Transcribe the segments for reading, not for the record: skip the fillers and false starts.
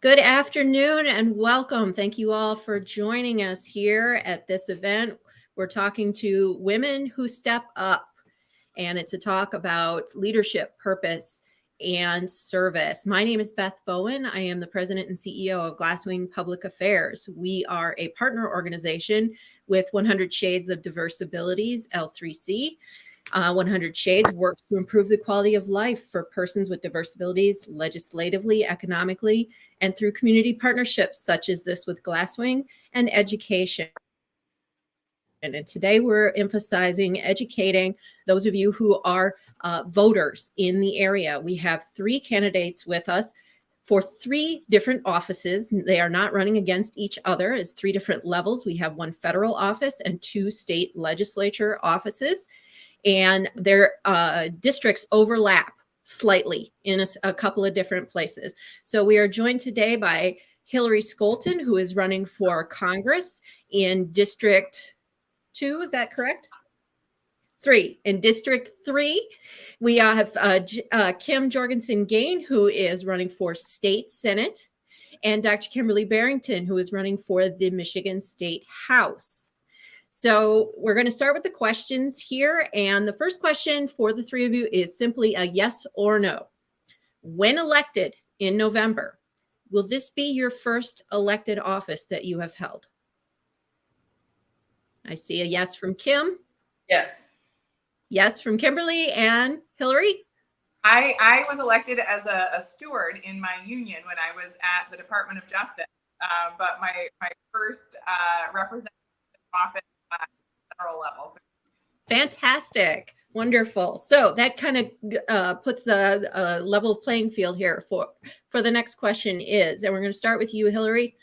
Good afternoon and welcome. Thank you all for joining us here at this event. We're talking to women who step up, and it's a talk about leadership, purpose, and service. My name is Beth Bowen. I am the president and CEO of Glasswing Public Affairs. We are a partner organization with 100 Shades of Diverse Abilities, L3C. 100 Shades works to improve the quality of life for persons with diverse abilities legislatively, economically, and through community partnerships such as this with Glasswing and education. And today we're emphasizing educating those of you who are voters in the area. We have 3 candidates with us for 3 different offices. They are not running against each other. It's 3 different levels. We have 1 federal office and 2 state legislature offices. And their districts overlap slightly in a couple of different places. So we are joined today by Hillary Scholten, who is running for Congress in District 2. Is that correct? 3. In District 3, we have Kim Jorgensen-Gane, who is running for State Senate, and Dr. Kimberly-Barrington, who is running for the Michigan State House. So we're going to start with the questions here. And the first question for the 3 of you is simply a yes or no. When elected in November, will this be your first elected office that you have held? I see a yes from Kim. Yes. Yes from Kimberly and Hillary. I was elected as a steward in my union when I was at the Department of Justice. But my first representative office at federal levels. Fantastic. Wonderful. So that kind of puts the level playing field here for the next question is, and we're going to start with you, Hillary.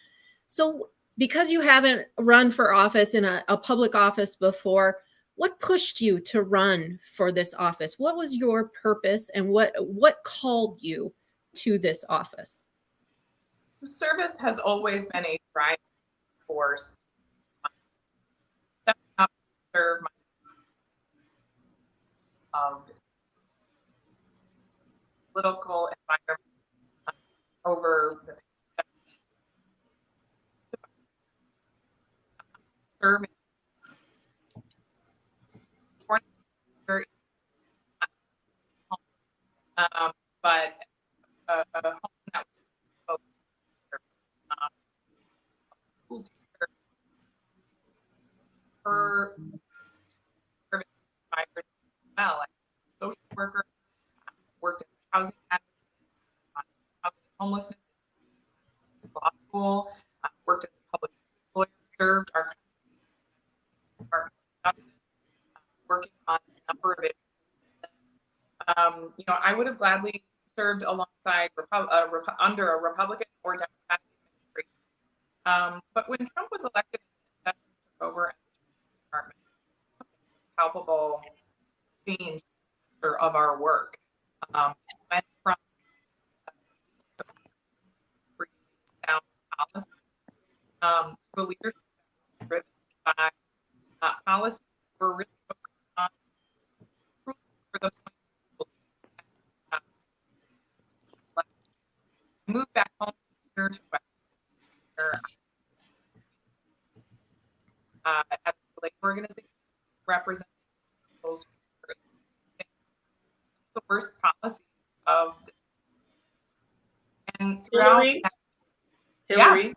So because you haven't run for office in a public office before, what pushed you to run for this office? What was your purpose and what called you to this office? Service has always been a driving force. Stepping up to serve my political environment over the serving. But a home that was school teacher, her service provider, well, like social worker, worked as a housing advocate, housing homelessness, law school, worked as a public lawyer, served our Department of Justice, working on a number of issues. I would have gladly served alongside under a Republican or Democratic administration. But when Trump was elected and Sessions took over at the Department, palpable change of our work. Went from sound policy to a leadership driven by policies were really focused on for the moved back home here to West at the labor organization representing those the worst policies of this. And Hillary, yeah.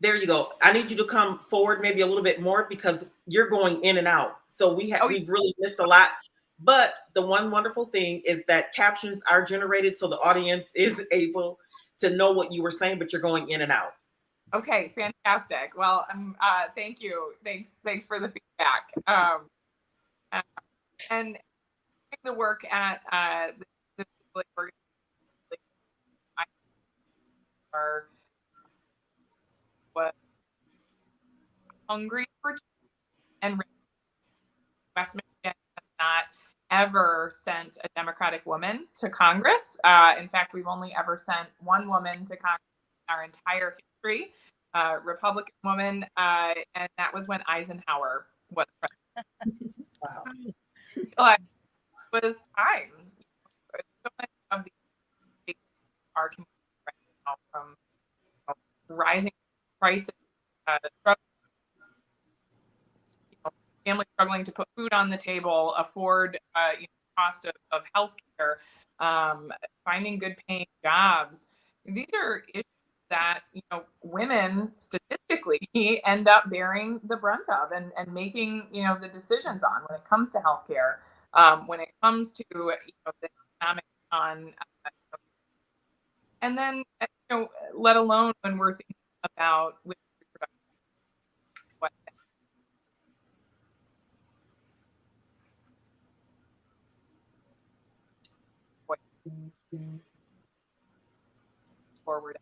There you go. I need you to come forward maybe a little bit more because you're going in and out. So we've really missed a lot. But the one wonderful thing is that captions are generated so the audience is able to know what you were saying, but you're going in and out. Okay, fantastic. Well, thank you. Thanks for the feedback. And the work at the labor was hungry for and West Michigan has not ever sent a Democratic woman to Congress. In fact, we've only ever sent one woman to Congress in our entire history, Republican woman, and that was when Eisenhower was president. Wow. But it was time. So many of the states are right now, from rising prices, families struggling to put food on the table, afford cost of healthcare, finding good paying jobs. These are issues that women statistically end up bearing the brunt of and making the decisions on when it comes to healthcare, when it comes to the economics on, and then let alone when we're thinking about women's reproductive what forward.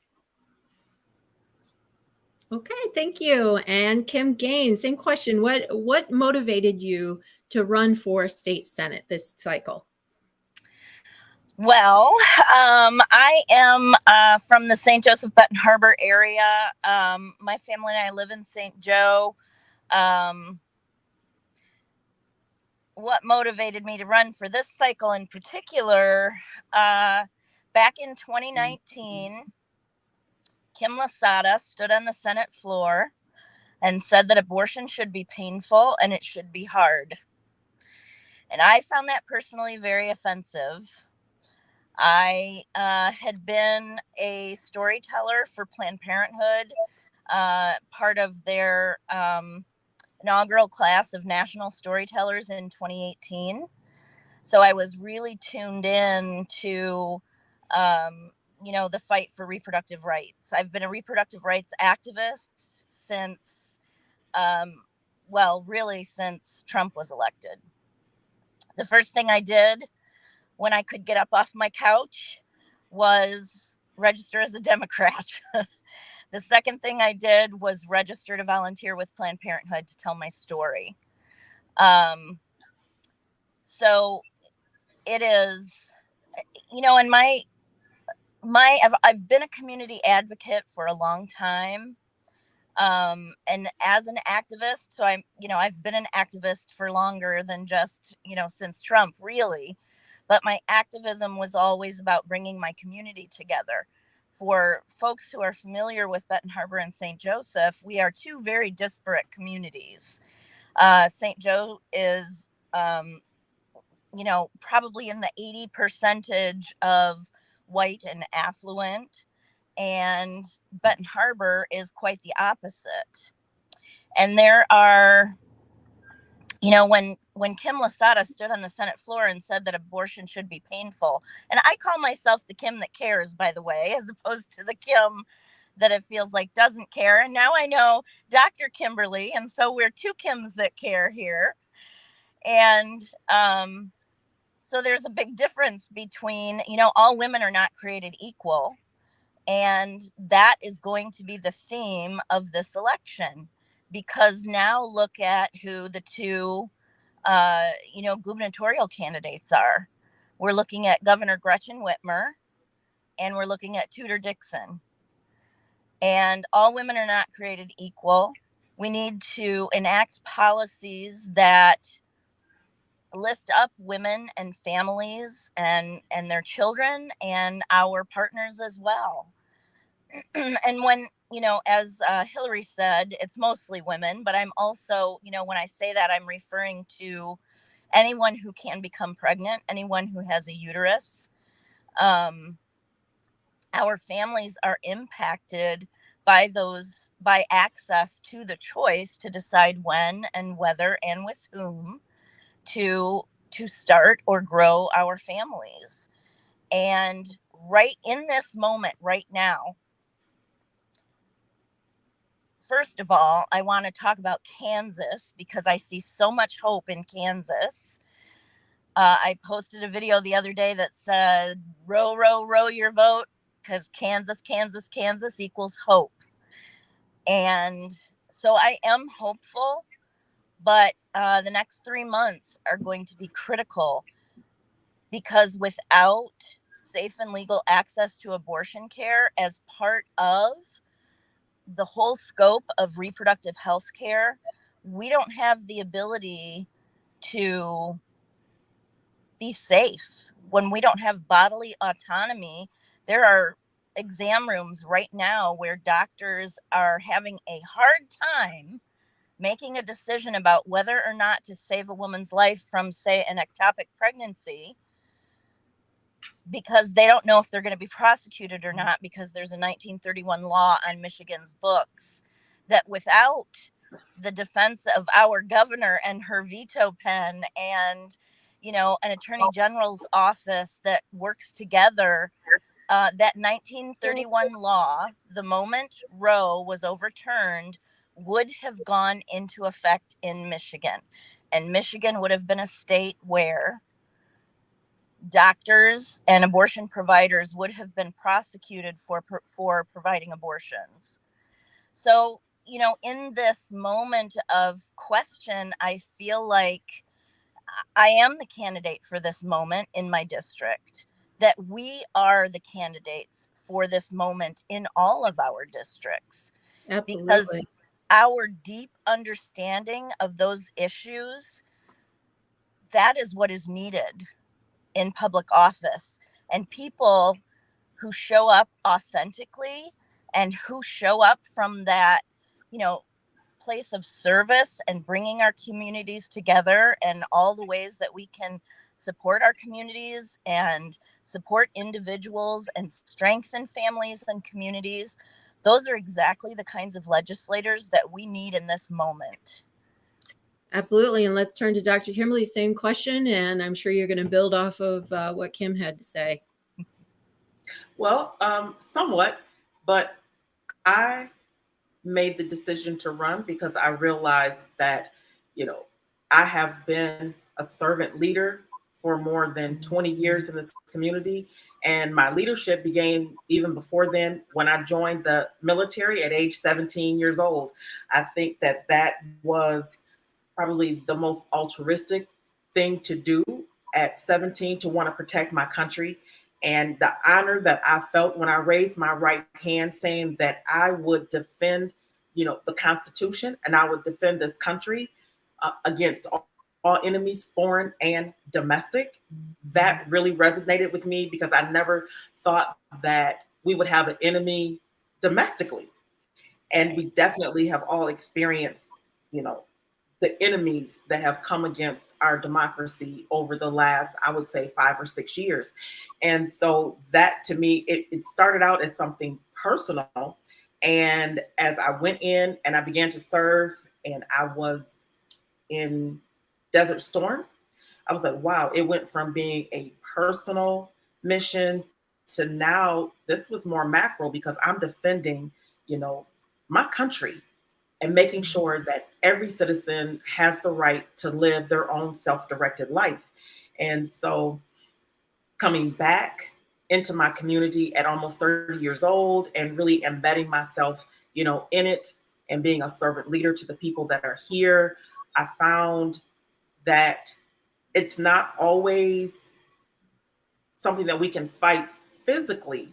Okay, thank you. And Kim-Gane, same question. What motivated you to run for state senate this cycle? Well, I am from the St. Joseph Benton Harbor area. My family and I live in St. Joe. What motivated me to run for this cycle in particular, back in 2019, Kim Lasada stood on the Senate floor and said that abortion should be painful and it should be hard. And I found that personally very offensive. I had been a storyteller for Planned Parenthood, part of their inaugural class of national storytellers in 2018. So I was really tuned in to, the fight for reproductive rights. I've been a reproductive rights activist since, really since Trump was elected. The first thing I did when I could get up off my couch was register as a Democrat. The second thing I did was register to volunteer with Planned Parenthood to tell my story. So it is, and I've been a community advocate for a long time. And as an activist, so I've been an activist for longer than just, since Trump, really. But my activism was always about bringing my community together. For folks who are familiar with Benton Harbor and St. Joseph, we are two very disparate communities. St. Joe is, probably in the 80% of white and affluent, and Benton Harbor is quite the opposite. And there are, when Kim Lasada stood on the Senate floor and said that abortion should be painful, and I call myself the Kim that cares, by the way, as opposed to the Kim that it feels like doesn't care. And now I know Dr. Kimberly, and so we're two Kims that care here. And so there's a big difference between, all women are not created equal. And that is going to be the theme of this election, because now look at who the two, gubernatorial candidates are. We're looking at Governor Gretchen Whitmer, and we're looking at Tudor Dixon. And all women are not created equal. We need to enact policies that lift up women and families and their children and our partners as well. And when, as Hillary said, it's mostly women, but I'm also, when I say that, I'm referring to anyone who can become pregnant, anyone who has a uterus. Our families are impacted by access to the choice to decide when and whether and with whom to start or grow our families. And right in this moment, right now, first of all, I want to talk about Kansas because I see so much hope in Kansas. I posted a video the other day that said, row, row, row your vote, because Kansas, Kansas, Kansas equals hope. And so I am hopeful, but the next 3 months are going to be critical, because without safe and legal access to abortion care as part of the whole scope of reproductive health care, we don't have the ability to be safe. When we don't have bodily autonomy, there are exam rooms right now where doctors are having a hard time making a decision about whether or not to save a woman's life from, say, an ectopic pregnancy, because they don't know if they're going to be prosecuted or not, because there's a 1931 law on Michigan's books that without the defense of our governor and her veto pen and, you know, an attorney general's office that works together, that 1931 law, the moment Roe was overturned, would have gone into effect in Michigan. And Michigan would have been a state where doctors and abortion providers would have been prosecuted for providing abortions. So, you know, in this moment of question, I feel like I am the candidate for this moment in my district, that we are the candidates for this moment in all of our districts. Absolutely. Because our deep understanding of those issues, that is what is needed in public office. And people who show up authentically and who show up from that, you know, place of service and bringing our communities together, and all the ways that we can support our communities and support individuals and strengthen families and communities. Those are exactly the kinds of legislators that we need in this moment. Absolutely. And let's turn to Dr. Kimberly. Same question. And I'm sure you're going to build off of what Kim had to say. Well, somewhat, but I made the decision to run because I realized that, you know, I have been a servant leader for more than 20 years in this community. And my leadership began even before then, when I joined the military at age 17 years old. I think that that was probably the most altruistic thing to do at 17, to want to protect my country. And the honor that I felt when I raised my right hand saying that I would defend, you know, the Constitution, and I would defend this country against all enemies, foreign and domestic. That really resonated with me, because I never thought that we would have an enemy domestically. And we definitely have all experienced, you know, the enemies that have come against our democracy over the last, I would say, 5 or 6 years. And so that, to me, it started out as something personal. And as I went in and I began to serve, and I was in Desert Storm, I was like, wow, it went from being a personal mission to now this was more macro, because I'm defending, you know, my country and making sure that every citizen has the right to live their own self-directed life. And so coming back into my community at almost 30 years old and really embedding myself, you know, in it, and being a servant leader to the people that are here, I found that it's not always something that we can fight physically,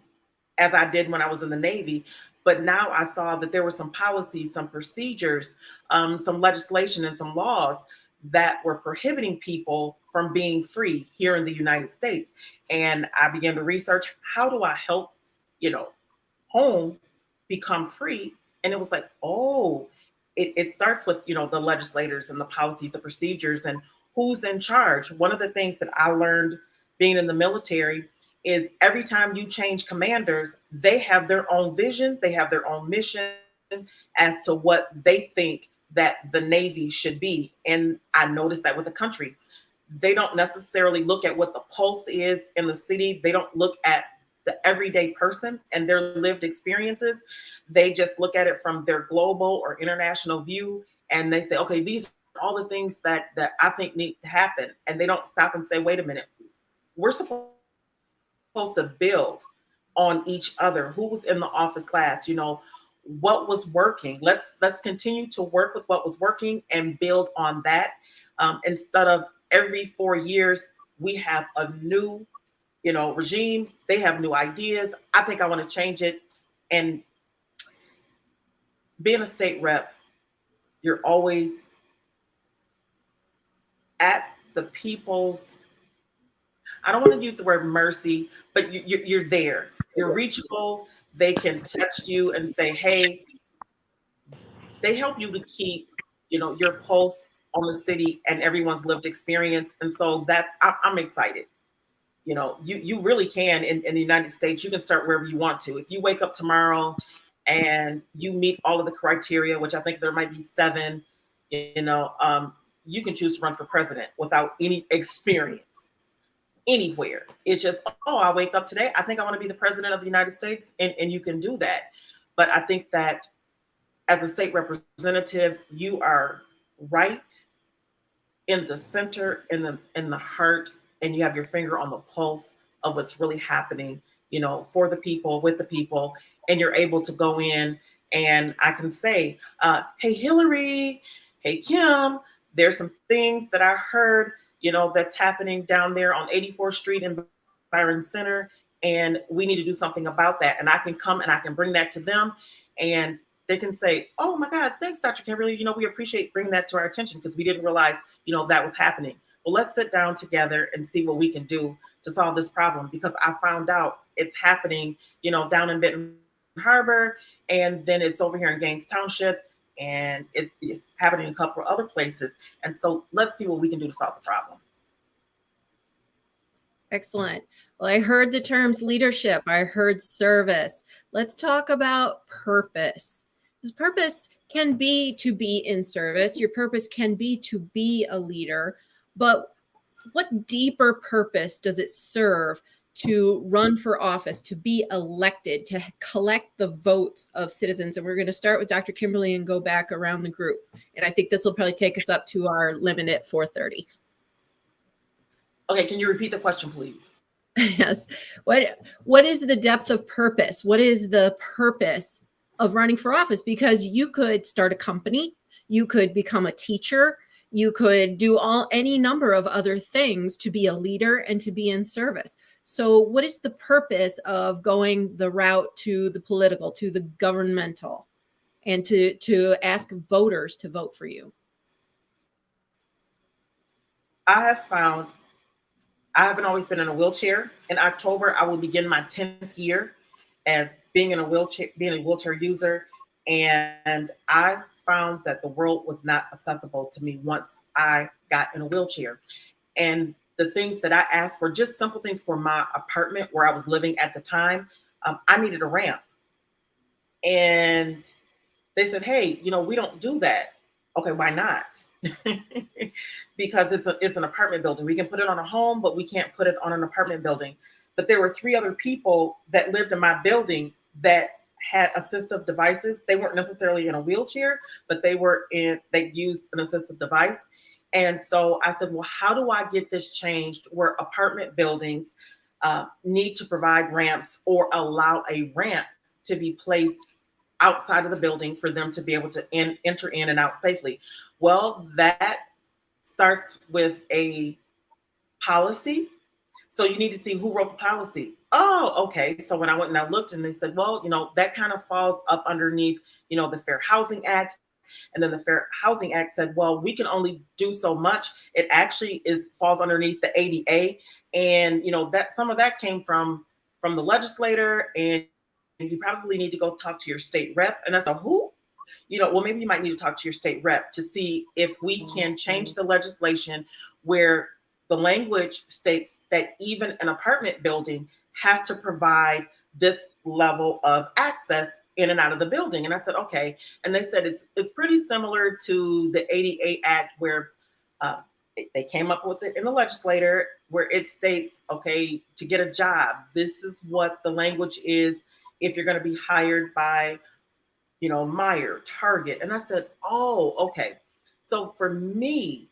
as I did when I was in the Navy. But now I saw that there were some policies, some procedures, some legislation and some laws that were prohibiting people from being free here in the United States. And I began to research, how do I help, you know, home become free? And it was like, oh, it starts with, you know, the legislators and the policies, the procedures, and who's in charge. One of the things that I learned being in the military is every time you change commanders, they have their own vision, they have their own mission as to what they think that the Navy should be. And I noticed that with the country, they don't necessarily look at what the pulse is in the city. They don't look at the everyday person and their lived experiences. They just look at it from their global or international view, and they say, okay, these are all the things that I think need to happen. And they don't stop and say, wait a minute, we're supposed to build on each other. Who was in the office class? You know, what was working? Let's continue to work with what was working and build on that. Instead of every 4 years, we have a new, you know, regime. They have new ideas. I think I want to change it. And being a state rep, you're always at the people's, I don't want to use the word mercy, but you're there. you're reachable. They can text you and say, hey, they help you to keep, your pulse on the city and everyone's lived experience. And so I'm excited. You really can in the United States. You can start wherever you want to. If you wake up tomorrow and you meet all of the criteria, which I think there might be 7, you can choose to run for president without any experience anywhere. It's just, I wake up today, I think I want to be the president of the United States, and you can do that. But I think that as a state representative, you are right in the center, in the heart, and you have your finger on the pulse of what's really happening, for the people, with the people, and you're able to go in and I can say, hey, Hillary, hey, Kim, there's some things that I heard, that's happening down there on 84th Street in Byron Center, and we need to do something about that. And I can come and I can bring that to them, and they can say, oh my God, thanks, Dr. Kimberly. We appreciate bringing that to our attention because we didn't realize, that was happening. Well, let's sit down together and see what we can do to solve this problem, because I found out it's happening, down in Benton Harbor, and then it's over here in Gaines Township, and it's happening in a couple of other places. And so let's see what we can do to solve the problem. Excellent. Well, I heard the terms leadership. I heard service. Let's talk about purpose. Because purpose can be to be in service. Your purpose can be to be a leader. But what deeper purpose does it serve to run for office, to be elected, to collect the votes of citizens? And we're going to start with Dr. Kimberly and go back around the group. And I think this will probably take us up to our limit at 4:30. Okay, can you repeat the question, please? Yes. What is the depth of purpose? What is the purpose of running for office? Because you could start a company, you could become a teacher, you could do any number of other things to be a leader and to be in service. So what is the purpose of going the route to the political, to the governmental, and to ask voters to vote for you? I have found I haven't always been in a wheelchair. In October, I will begin my 10th year as being a wheelchair user. And I found that the world was not accessible to me once I got in a wheelchair. And the things that I asked for, just simple things for my apartment where I was living at the time, I needed a ramp. And they said, hey, we don't do that. Okay, why not? Because it's an apartment building. We can put it on a home, but we can't put it on an apartment building. But there were 3 other people that lived in my building that had assistive devices. They weren't necessarily in a wheelchair, but they used an assistive device. And so I said, well, how do I get this changed where apartment buildings need to provide ramps or allow a ramp to be placed outside of the building for them to be able to enter in and out safely? Well, that starts with a policy. So you need to see who wrote the policy. Oh, okay. So when I went and I looked, and they said, well, that kind of falls up underneath, the Fair Housing Act. And then the Fair Housing Act said, well, we can only do so much. It actually falls underneath the ADA. And, that some of that came from the legislator, and you probably need to go talk to your state rep. And I said, who? Well, maybe you might need to talk to your state rep to see if we can change the legislation where the language states that even an apartment building has to provide this level of access in and out of the building. And I said, okay. And they said it's pretty similar to the ADA Act, where they came up with it in the legislature, where it states, okay, to get a job, this is what the language is if you're going to be hired by, Meijer, Target. And I said, oh, okay. So for me,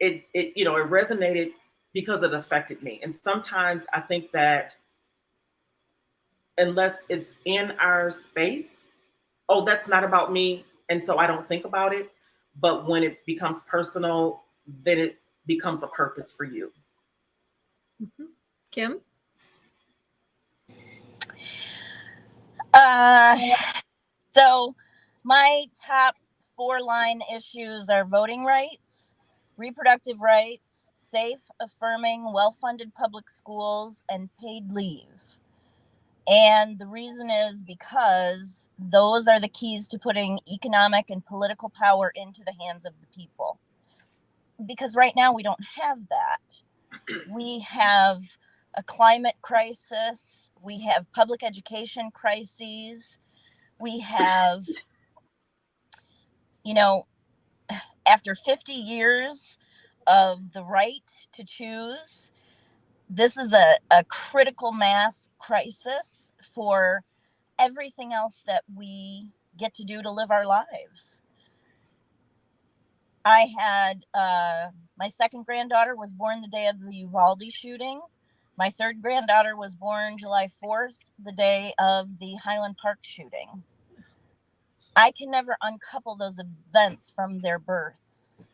it resonated because it affected me. And sometimes I think that unless it's in our space, oh, that's not about me, and so I don't think about it. But when it becomes personal, then it becomes a purpose for you. Mm-hmm. Kim? So my top 4-line issues are voting rights, reproductive rights, safe, affirming, well-funded public schools, and paid leave. And the reason is because those are the keys to putting economic and political power into the hands of the people. Because right now we don't have that. We have a climate crisis. We have public education crises. We have, you know, after 50 years of the right to choose, this is a critical mass crisis for everything else that we get to do to live our lives. I had my second granddaughter was born the day of the Uvalde shooting. My third granddaughter was born July 4th, the day of the Highland Park shooting. I can never uncouple those events from their births.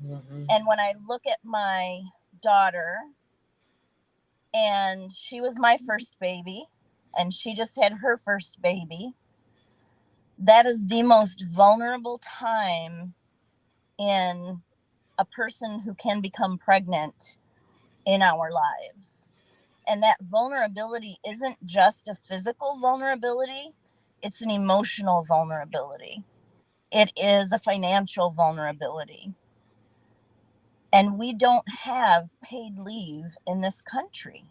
Mm-hmm. And when I look at my daughter, and she was my first baby, and she just had her first baby, that is the most vulnerable time in a person who can become pregnant in our lives. And that vulnerability isn't just a physical vulnerability, it's an emotional vulnerability. It is a financial vulnerability. And we don't have paid leave in this country.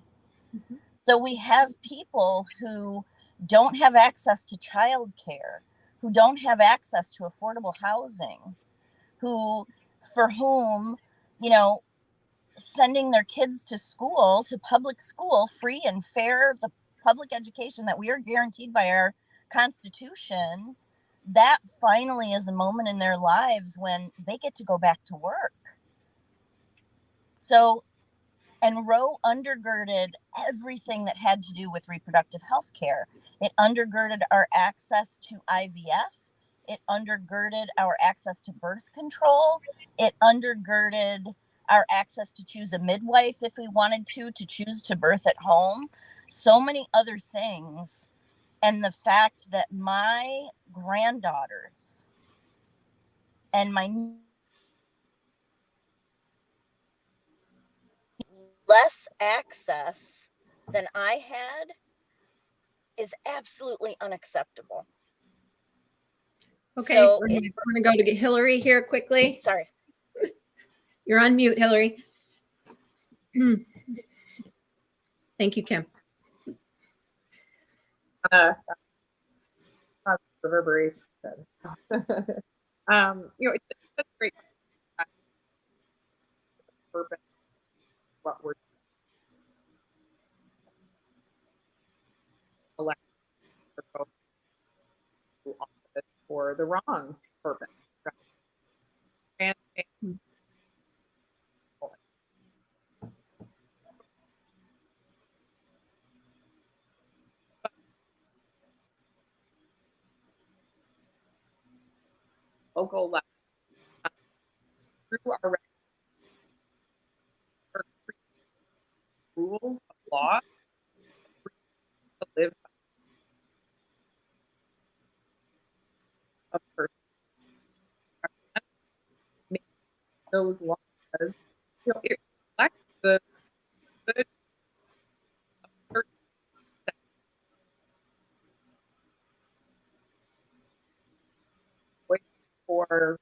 Mm-hmm. So we have people who don't have access to childcare, who don't have access to affordable housing, for whom, sending their kids to school, to public school, free and fair, the public education that we are guaranteed by our Constitution, that finally is a moment in their lives when they get to go back to work. So, and Roe undergirded everything that had to do with reproductive health care. It undergirded our access to IVF. It undergirded our access to birth control. It undergirded our access to choose a midwife if we wanted to choose to birth at home. So many other things. And the fact that my granddaughters and my less access than I had is absolutely unacceptable. Okay, so we're going to go to Hillary here quickly. Sorry. You're on mute, Hillary. Thank you, Kim. Reverberation. It's great purpose. What we're elected for the wrong purpose. And local level through our rules of law to live a person. Make those laws, it reflects the good of certain for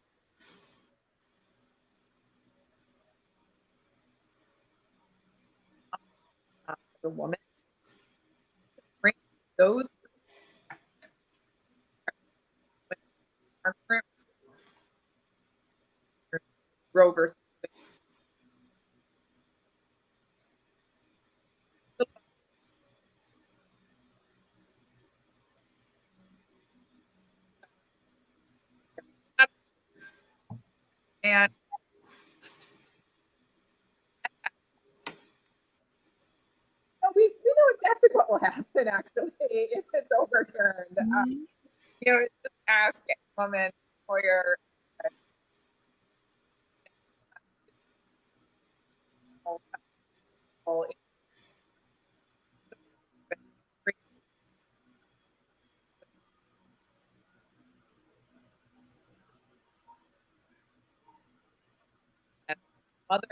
the woman, bring those our current Roe versus and we know exactly what will happen actually if it's overturned. Mm-hmm. Just ask a woman lawyer. Other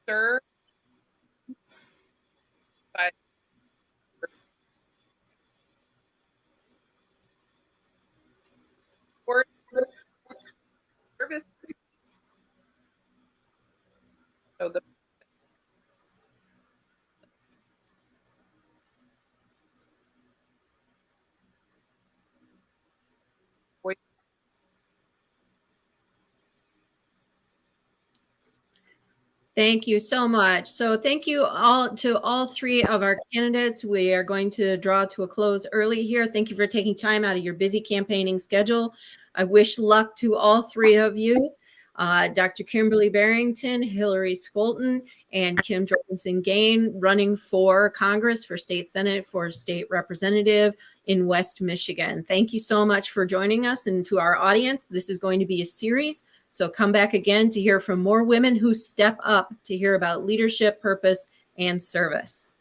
serve, but for service. So the voice. Thank you so much. So thank you all to all three of our candidates. We are going to draw to a close early here. Thank you for taking time out of your busy campaigning schedule. I wish luck to all three of you. Dr. Kimberly-Barrington, Hillary Scholten, and Kim Jorgensen-Gane running for Congress, for State Senate, for State Representative in West Michigan. Thank you so much for joining us, and to our audience, this is going to be a series. So come back again to hear from more women who step up to hear about leadership, purpose, and service.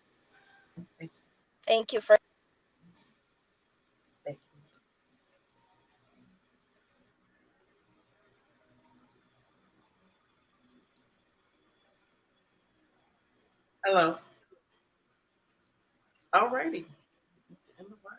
Thank you for. Thank you. Hello. All righty.